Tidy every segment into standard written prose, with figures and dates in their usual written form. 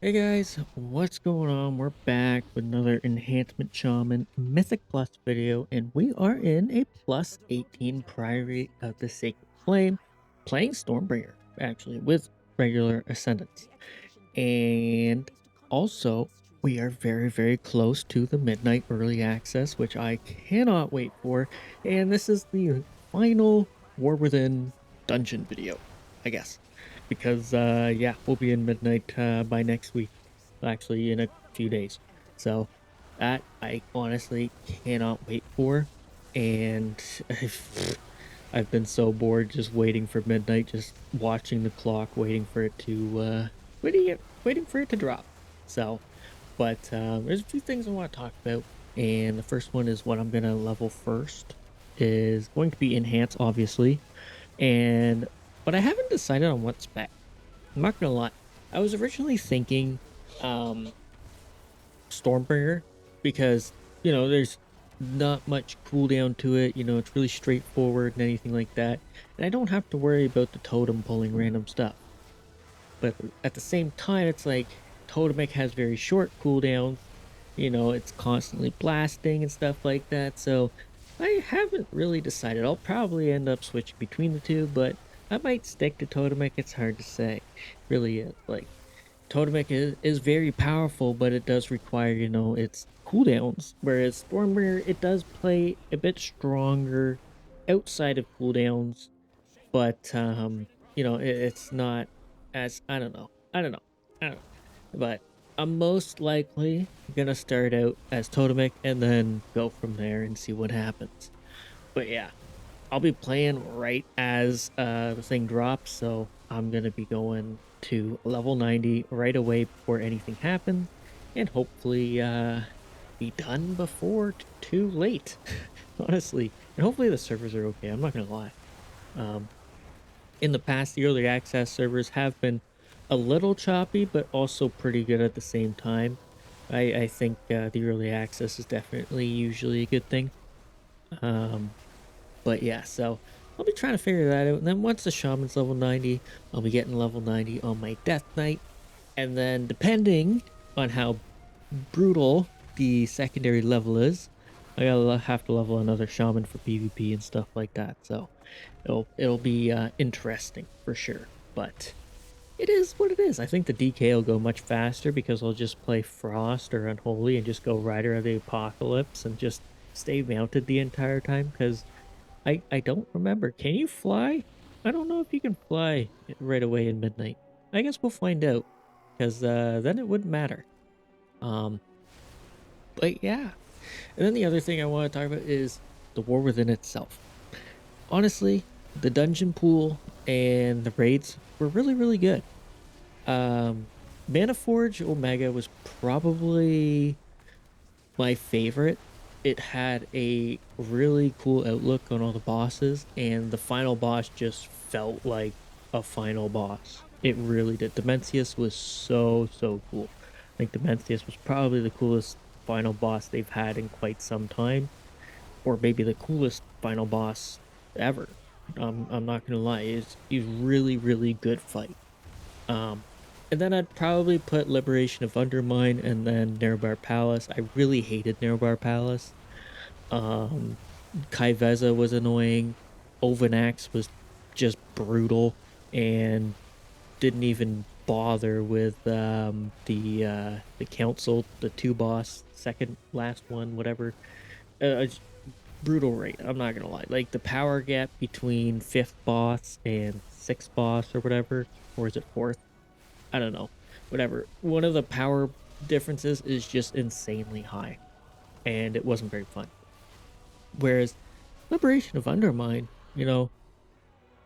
Hey guys, what's going on? We're back with another Enhancement Shaman Mythic Plus video, and we are in a plus 18 Priory of the Sacred Flame, playing Stormbringer, actually, with regular Ascendants. And also, we are very, very close to the Midnight Early Access, which I cannot wait for, and this is the final War Within dungeon video, I guess because yeah, we'll be in midnight by next week, actually in a few days. So that I honestly cannot wait for, and I've been so bored just waiting for midnight, just watching the clock, waiting for it to waiting for it to drop. So, but there's a few things I want to talk about, and the first one is what I'm gonna level first is going to be enhance, obviously, and but I haven't decided on what spec. I'm not gonna lie. I was originally thinking um Stormbringer because there's not much cooldown to it, it's really straightforward and anything like that. And I don't have to worry about the totem pulling random stuff. But at the same time, it's like Totemic has very short cooldowns, it's constantly blasting and stuff like that. So I haven't really decided. I'll probably end up switching between the two, but I might stick to Totemic. It's hard to say. Really is. Like Totemic is very powerful, but it does require, its cooldowns. Whereas Stormbringer, it does play a bit stronger outside of cooldowns, but it's not as I don't know, but I'm most likely gonna start out as Totemic and then go from there and see what happens. But yeah, I'll be playing right as the thing drops, so I'm gonna be going to level 90 right away before anything happens, and hopefully be done before too late. Honestly, and hopefully the servers are okay. I'm not gonna lie. Um, in the past, the early access servers have been a little choppy, but also pretty good at the same time. I think the early access is definitely usually a good thing. Um, but yeah, so I'll be trying to figure that out. And then once the shaman's level 90, I'll be getting level 90 on my death knight. And then depending on how brutal the secondary level is, I gotta have to level another shaman for PvP and stuff like that. So it'll be interesting for sure. But it is what it is. I think the DK will go much faster because I'll just play Frost or Unholy and just go Rider of the Apocalypse and just stay mounted the entire time because I don't remember. Can you fly? I don't know if you can fly right away in midnight. I guess we'll find out because then it wouldn't matter. Um, but yeah. And then the other thing I want to talk about is the war within itself. Honestly, the dungeon pool and the raids were really, really good. Mana Forge Omega was probably my favorite. It had a really cool outlook on all the bosses, and the final boss just felt like a final boss. It really did. Demencius was so cool. I think Demencius was probably the coolest final boss they've had in quite some time, or maybe the coolest final boss ever. I'm not gonna lie, he's really good fight. Um, and then I'd probably put Liberation of Undermine and then Nerebar Palace. I really hated Nerebar Palace. Um, Kai Veza was annoying. Ovanax was just brutal and didn't even bother with the council, the two boss, second last one, whatever. It's brutal rate. I'm not gonna lie. Like the power gap between fifth boss and sixth boss or whatever, or is it fourth? I don't know. Whatever. One of the power differences is just insanely high, and it wasn't very fun. Whereas Liberation of Undermine,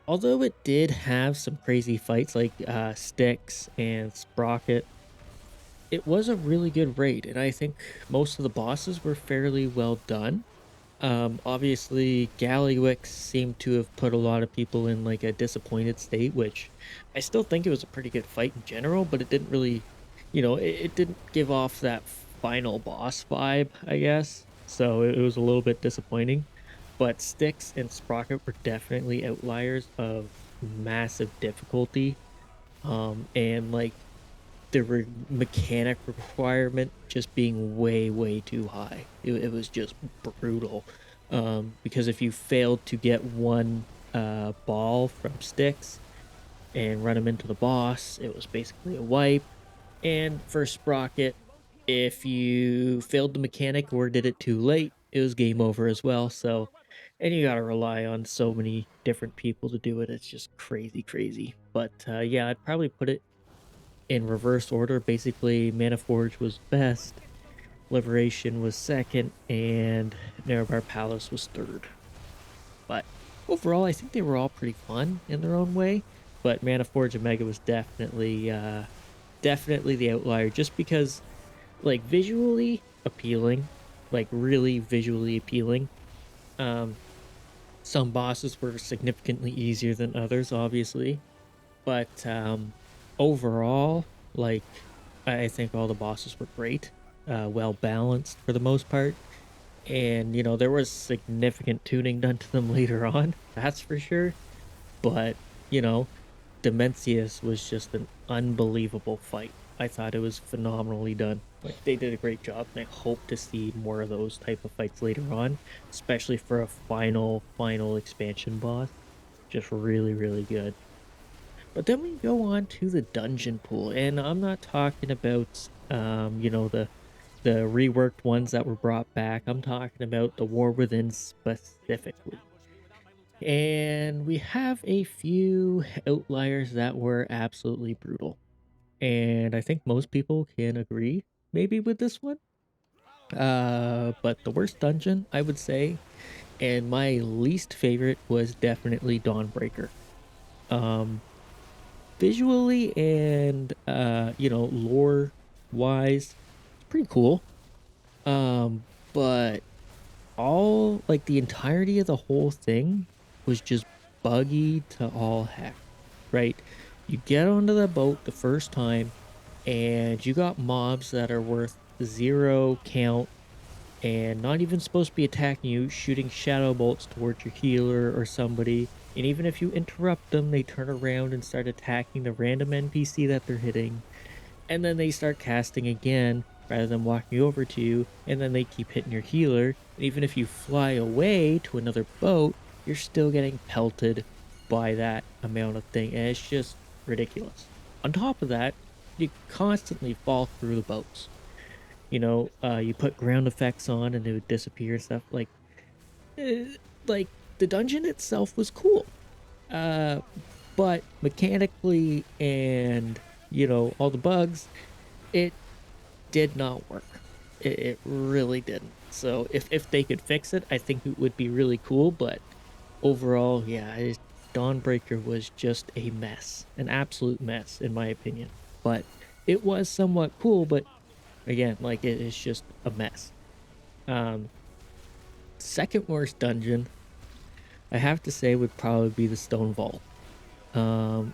although it did have some crazy fights like Styx and Sprocket, it was a really good raid, and I think most of the bosses were fairly well done. Obviously, Gallywix seemed to have put a lot of people in like a disappointed state, which I still think it was a pretty good fight in general, but it didn't really, it didn't give off that final boss vibe, I guess. So it was a little bit disappointing. But Styx and Sprocket were definitely outliers of massive difficulty. And like mechanic requirement just being way too high. It was just brutal. Because if you failed to get one ball from sticks and run them into the boss, it was basically a wipe. And for Sprocket, if you failed the mechanic or did it too late, it was game over as well. So, and you gotta rely on so many different people to do it. It's just crazy. But yeah, I'd probably put it in reverse order. Basically, Mana Forge was best, Liberation was second, and Nerebar Palace was third. But overall, I think they were all pretty fun in their own way. But Mana Forge Omega was definitely the outlier, just because like visually appealing, like really visually appealing. Um, some bosses were significantly easier than others, obviously, but overall, like I think all the bosses were great, well balanced for the most part, and there was significant tuning done to them later on, that's for sure. But you know, Demencius was just an unbelievable fight. I thought it was phenomenally done. Like they did a great job, and I hope to see more of those type of fights later on, especially for a final expansion boss. Just really good. But then we go on to the dungeon pool, and I'm not talking about the reworked ones that were brought back. I'm talking about the War Within specifically. And we have a few outliers that were absolutely brutal. And I think most people can agree maybe with this one. But the worst dungeon, I would say, and my least favorite was definitely Dawnbreaker. Um, Visually and lore wise, it's pretty cool. But all like the entirety of the whole thing was just buggy to all heck, right? You get onto the boat the first time and you got mobs that are worth 0 count and not even supposed to be attacking you, shooting shadow bolts towards your healer or somebody. And even if you interrupt them, they turn around and start attacking the random NPC that they're hitting. And then they start casting again rather than walking over to you. And then they keep hitting your healer. And even if you fly away to another boat, you're still getting pelted by that amount of thing. And it's just ridiculous. On top of that, you constantly fall through the boats. You put ground effects on and it would disappear and stuff. Eh, like the dungeon itself was cool, uh, but mechanically and all the bugs, it did not work. It really didn't. So if they could fix it, I think it would be really cool. But overall, yeah, Dawnbreaker was just a mess, an absolute mess in my opinion. But it was somewhat cool, but again, like it is just a mess. Um, Second worst dungeon, I have to say, would probably be the Stonevault.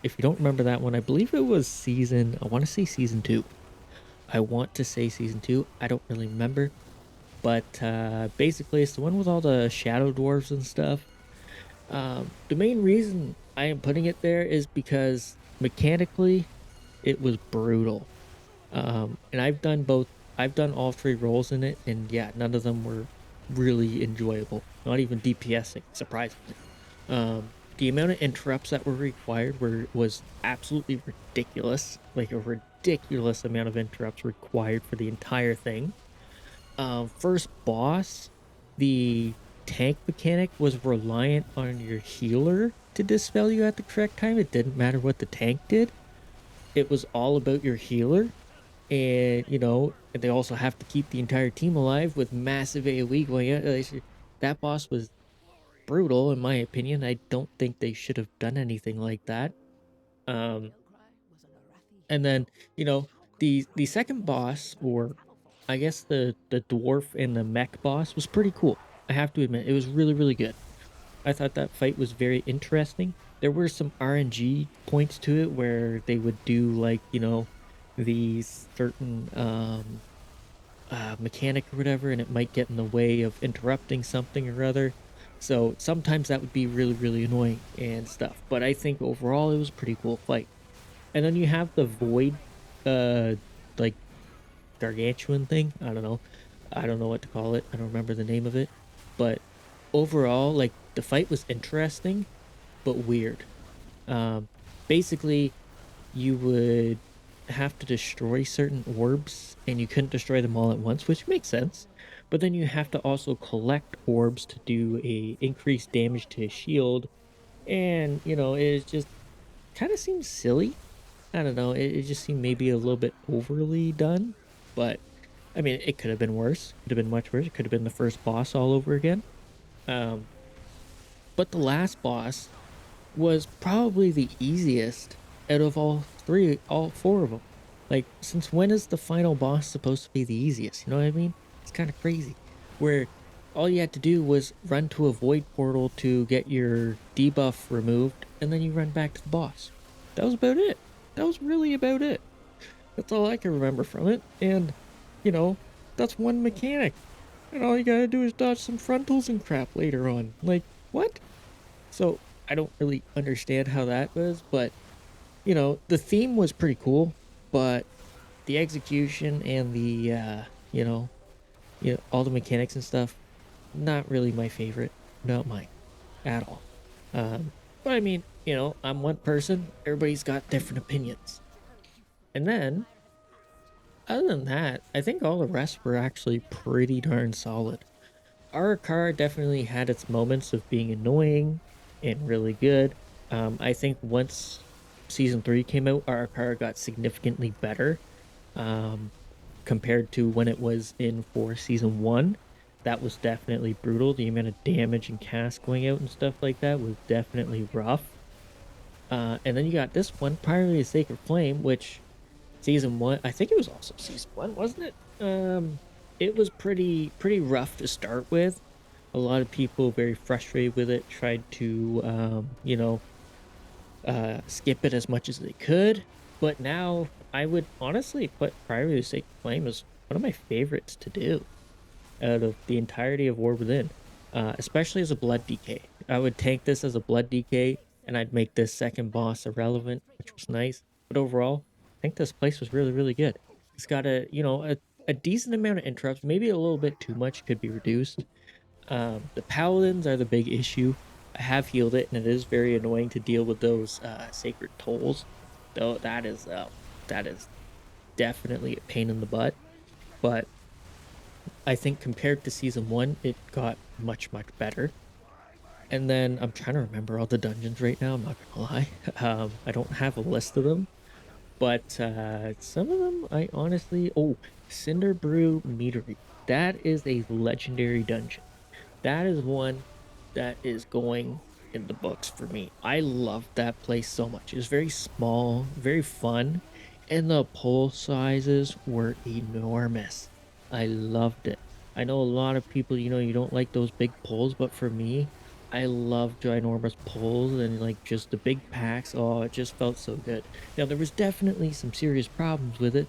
If you don't remember that one, I believe it was I want to say season 2. I want to say season 2. I don't really remember. But basically, it's the one with all the shadow dwarves and stuff. The main reason I am putting it there is because mechanically, it was brutal. And I've done both. I've done all 3 roles in it, and yeah, none of them were really enjoyable. Not even DPSing, surprisingly. The amount of interrupts that were required was absolutely ridiculous. Like a ridiculous amount of interrupts required for the entire thing. First boss, the tank mechanic was reliant on your healer to dispel you at the correct time. It didn't matter what the tank did. It was all about your healer. And they also have to keep the entire team alive with massive AoE going out. That boss was brutal in my opinion. I don't think they should have done anything like that. Um, and then the second boss, or I guess the dwarf and the mech boss, was pretty cool. I have to admit, it was really good. I thought that fight was very interesting. There were some RNG points to it where they would do like these certain mechanic or whatever, and it might get in the way of interrupting something or other. So sometimes that would be really annoying and stuff. But I think overall it was a pretty cool fight. And then you have the Void. uh like gargantuan thing. I don't know. I don't know what to call it. I don't remember the name of it. But overall, like the fight was interesting but weird. Um Basically you would have to destroy certain orbs and you couldn't destroy them all at once, which makes sense. But then you have to also collect orbs to do a increased damage to his shield. And, it just kind of seems silly. I don't know. It just seemed maybe a little bit overly done. But I mean, it could have been worse. Could have been much worse. It could have been the first boss all over again. Um, but the last boss was probably the easiest out of all four of them. Like, since when is the final boss supposed to be the easiest? You know what I mean? It's kind of crazy. Where all you had to do was run to a void portal to get your debuff removed, and then you run back to the boss. That was about it. That was really about it. That's all I can remember from it. And, you know, that's one mechanic. And all you gotta do is dodge some frontals and crap later on. Like, what? So I don't really understand how that was, but the theme was pretty cool, but the execution and the all the mechanics and stuff, not really my favorite. Not mine at all. But I mean, I'm one person, everybody's got different opinions. And then other than that, I think all the rest were actually pretty darn solid. Our car definitely had its moments of being annoying and really good. I think once season three came out, our car got significantly better um, compared to when it was in for season one. That was definitely brutal. The amount of damage and cast going out and stuff like that was definitely rough. And then you got this one, Priory and Sacred Flame, which season one, I think it was also season one, wasn't it? It was pretty rough to start with. A lot of people very frustrated with it, tried to skip it as much as they could. But now I would honestly put Priory to Sacred Flame as one of my favorites to do out of the entirety of War Within, especially as a Blood DK. I would tank this as a Blood DK, and I'd make this second boss irrelevant, which was nice. But overall, I think this place was really, really good. It's got a decent amount of interrupts, maybe a little bit too much could be reduced. The paladins are the big issue. I have healed it, and it is very annoying to deal with those sacred tolls. Though that is definitely a pain in the butt. But I think compared to season one, it got much, much better. And then I'm trying to remember all the dungeons right now. I'm not gonna lie. I don't have a list of them, but some of them I honestly. Oh, Cinderbrew Meadery. That is a legendary dungeon. That is one that is going in the books for me. I love that place so much. It was very small, very fun, and the pole sizes were enormous. I loved it. I know a lot of people, you don't like those big poles, but for me, I love ginormous poles and like just the big packs. Oh, it just felt so good. Now there was definitely some serious problems with it,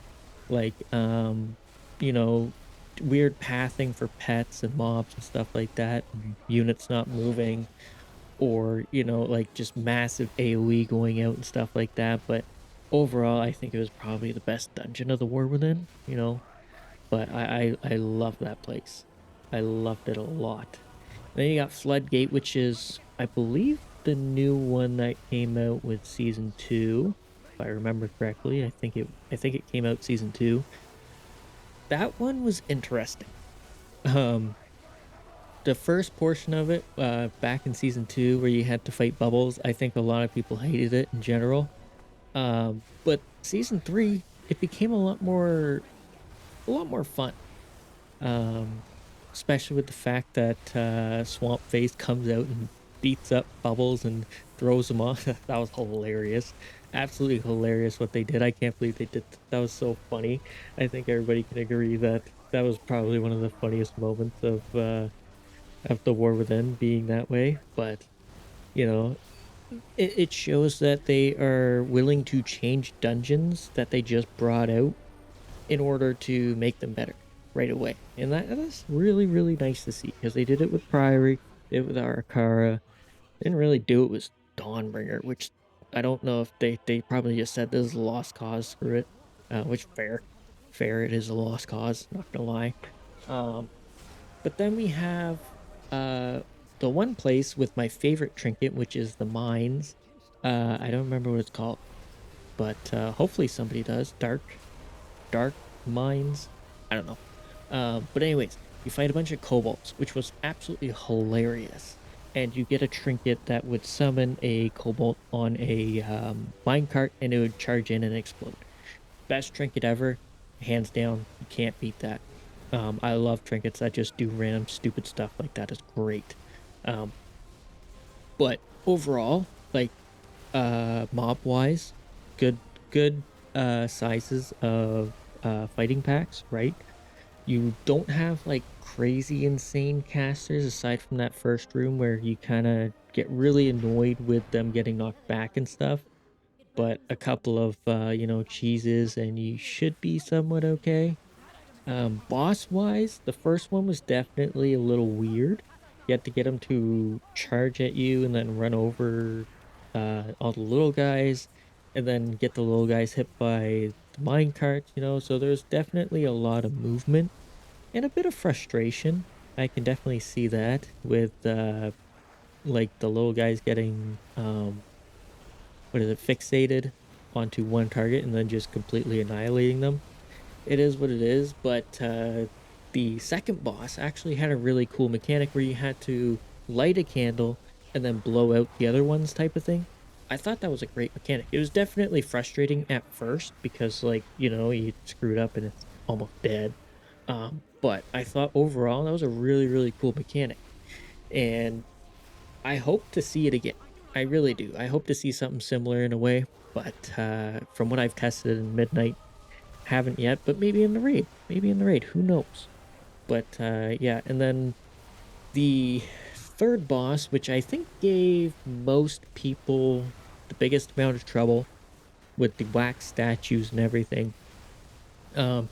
like you know, weird pathing for pets and mobs and stuff like that, and units not moving, or like just massive AoE going out and stuff like that. But overall, I think it was probably the best dungeon of the War Within. But I love that place. I loved it a lot. Then you got Floodgate, which is, I believe, the new one that came out with season two, if I remember correctly. I think it came out season two. That one was interesting. Um, the first portion of it, back in season two, where you had to fight bubbles, I think a lot of people hated it in general. But season three, it became a lot more fun. Um, Especially with the fact that Swamp Face comes out and beats up bubbles and throws them off. That was hilarious. Absolutely hilarious what they did. I can't believe they did. That was so funny. I think everybody can agree that that was probably one of the funniest moments of the War Within being that way. But you know, it shows that they are willing to change dungeons that they just brought out in order to make them better right away. And that's really, really nice to see because they did it with Priory, did it with Arakara, didn't really do it with Dawnbringer, which I don't know if they probably just said this is a lost cause, screw it. which fair. It is a lost cause, not gonna lie. Um, but then we have uh, the one place with my favorite trinket, which is the mines. I don't remember what it's called, but hopefully somebody does. Dark mines. I don't know. But anyways, you fight a bunch of kobolds, which was absolutely hilarious. And you get a trinket that would summon a kobold on a minecart, and it would charge in and explode. Best trinket ever, hands down. You can't beat that. I love trinkets that just do random stupid stuff like that. It's great. Um, but overall, like mob wise, good good sizes of fighting packs, right? You don't have like crazy insane casters aside from that first room where you kind of get really annoyed with them getting knocked back and stuff. But a couple of cheeses and you should be somewhat okay. Boss wise, the first one was definitely a little weird. You had to get them to charge at you and then run over all the little guys and then get the little guys hit by the mine carts. So there's definitely a lot of movement and a bit of frustration. I can definitely see that with like the little guys getting what is it, fixated onto one target and then just completely annihilating them. It is what it is, but the second boss actually had a really cool mechanic where you had to light a candle and then blow out the other ones type of thing. I thought that was a great mechanic. It was definitely frustrating at first because you screwed up and it's almost dead. But I thought overall that was a really, really cool mechanic. And I hope to see it again. I really do. I hope to see something similar in a way. But from what I've tested in Midnight, haven't yet, but maybe in the raid. Maybe in the raid. Who knows? But yeah, and then the third boss, which I think gave most people the biggest amount of trouble with the wax statues and everything. Um,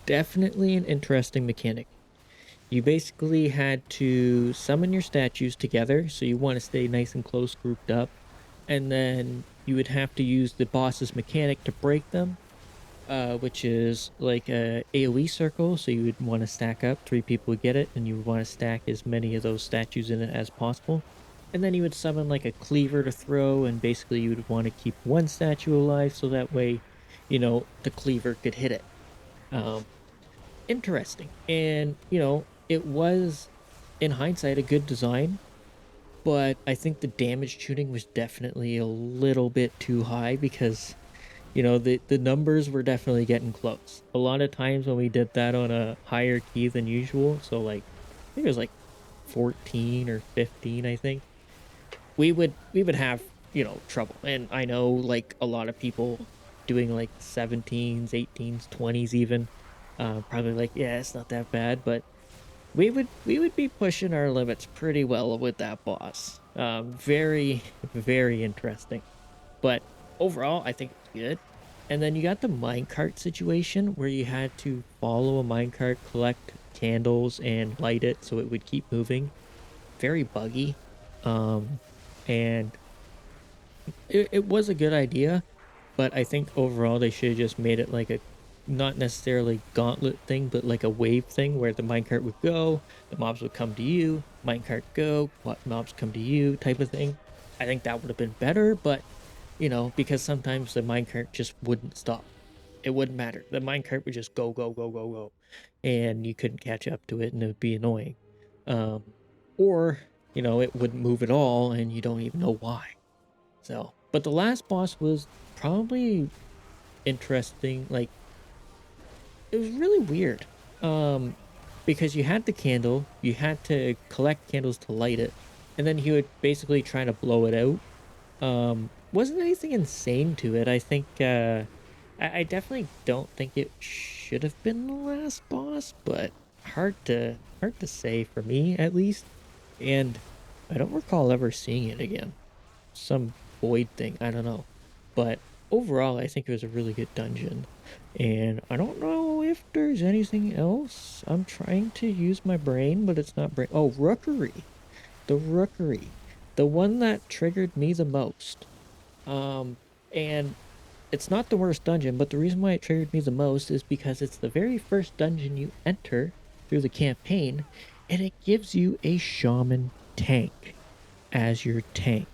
Definitely an interesting mechanic. You basically had to summon your statues together, so you want to stay nice and close grouped up, and then you would have to use the boss's mechanic to break them, which is like a AoE circle. So you would want to stack up, 3 people would get it, and you would want to stack as many of those statues in it as possible. And then you would summon like a cleaver to throw, and basically you would want to keep one statue alive so that way, the cleaver could hit it. Um, Interesting. And, it was in hindsight a good design, but I think the damage tuning was definitely a little bit too high because the numbers were definitely getting close. A lot of times when we did that on a higher key than usual, so like I think it was like 14 or 15, I think. We would have, trouble. And I know like a lot of people doing like 17s, 18s, 20s even probably like, yeah, it's not that bad, but we would be pushing our limits pretty well with that boss. Very very interesting. But overall, I think it's good. And then you got the minecart situation where you had to follow a minecart, collect candles, and light it so it would keep moving. Very buggy. Um, and it was a good idea, but I think overall they should have just made it like a not necessarily gauntlet thing, but like a wave thing where the minecart would go, the mobs would come to you, minecart go, mobs come to you type of thing. I think that would have been better, but because sometimes the minecart just wouldn't stop. It wouldn't matter. The minecart would just go, go, go, go, go. And you couldn't catch up to it and it would be annoying. Um, or, it wouldn't move at all and you don't even know why. So, but the last boss was probably interesting. Like, it was really weird. Um, because you had the candle, you had to collect candles to light it, and then he would basically try to blow it out. Wasn't anything insane to it. I think I definitely don't think it should have been the last boss, but hard to say for me at least. And I don't recall ever seeing it again. Some void thing, I don't know. But overall, I think it was a really good dungeon. And I don't know if there's anything else. I'm trying to use my brain, but it's not brain. Oh, rookery. The rookery. The one that triggered me the most. Um, and it's not the worst dungeon, but the reason why it triggered me the most is because it's the very first dungeon you enter through the campaign, and it gives you a shaman tank as your tank.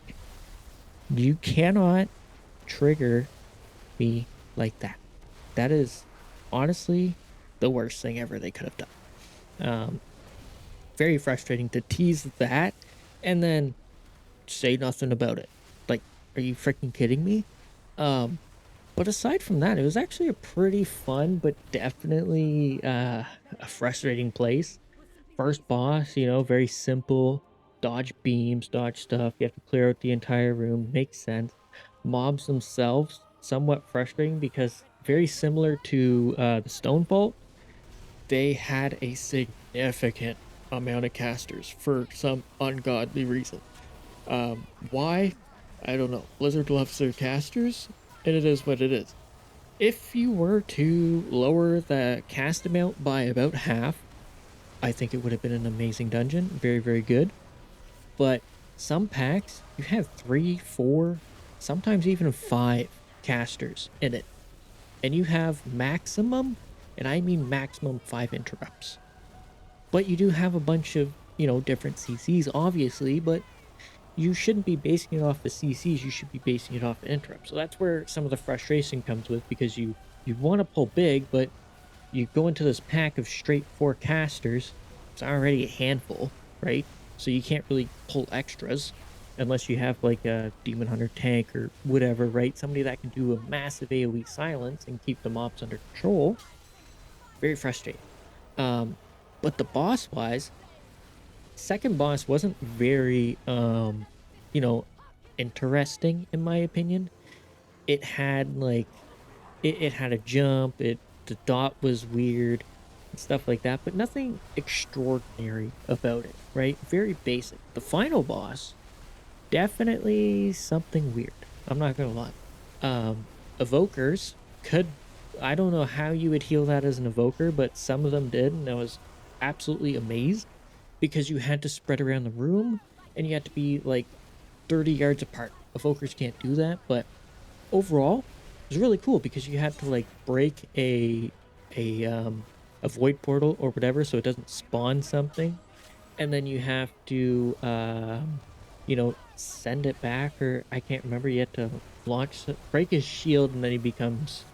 You cannot trigger me like that. That is honestly the worst thing ever they could have done. Very frustrating to tease that and then say nothing about it. Like, are you freaking kidding me? Um, but aside from that, it was actually a pretty fun, but definitely a frustrating place. First boss, very simple. Dodge beams, dodge stuff. You have to clear out the entire room. Makes sense. Mobs themselves, somewhat frustrating because very similar to the Stonevault, they had a significant amount of casters for some ungodly reason. Why? I don't know. Blizzard loves their casters, and it is what it is. If you were to lower the cast amount by about half, I think it would have been an amazing dungeon. Very, very good. But some packs, you have 3, 4, sometimes even 5 casters in it. And you have maximum, and I mean maximum 5 interrupts. But you do have a bunch of, different CCs, obviously, but you shouldn't be basing it off the CCs, you should be basing it off the interrupts. So that's where some of the frustration comes with, because you want to pull big, but you go into this pack of straight 4 casters. It's already a handful, right? So you can't really pull extras unless you have like a Demon Hunter tank or whatever, right? Somebody that can do a massive AoE silence and keep the mobs under control. Very frustrating. Um, but the boss wise, second boss wasn't very you know, interesting in my opinion. It had like it had a jump, the dot was weird and stuff like that, but nothing extraordinary about it, right? Very basic. The final boss, definitely something weird. I'm not gonna lie. Evokers could, I don't know how you would heal that as an evoker, but some of them did, and I was absolutely amazed because you had to spread around the room and you had to be like 30 yards apart. Evokers can't do that, but overall, it was really cool because you had to like break a void portal or whatever so it doesn't spawn something, and then you have to send it back, or I can't remember. You have to break his shield, and then he becomes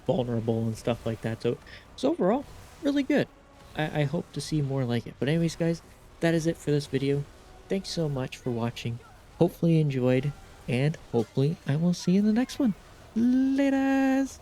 vulnerable and stuff like that. So overall, really good. I hope to see more like it. But anyways, guys, that is it for this video. Thanks so much for watching. Hopefully you enjoyed, and hopefully I will see you in the next one. Laters!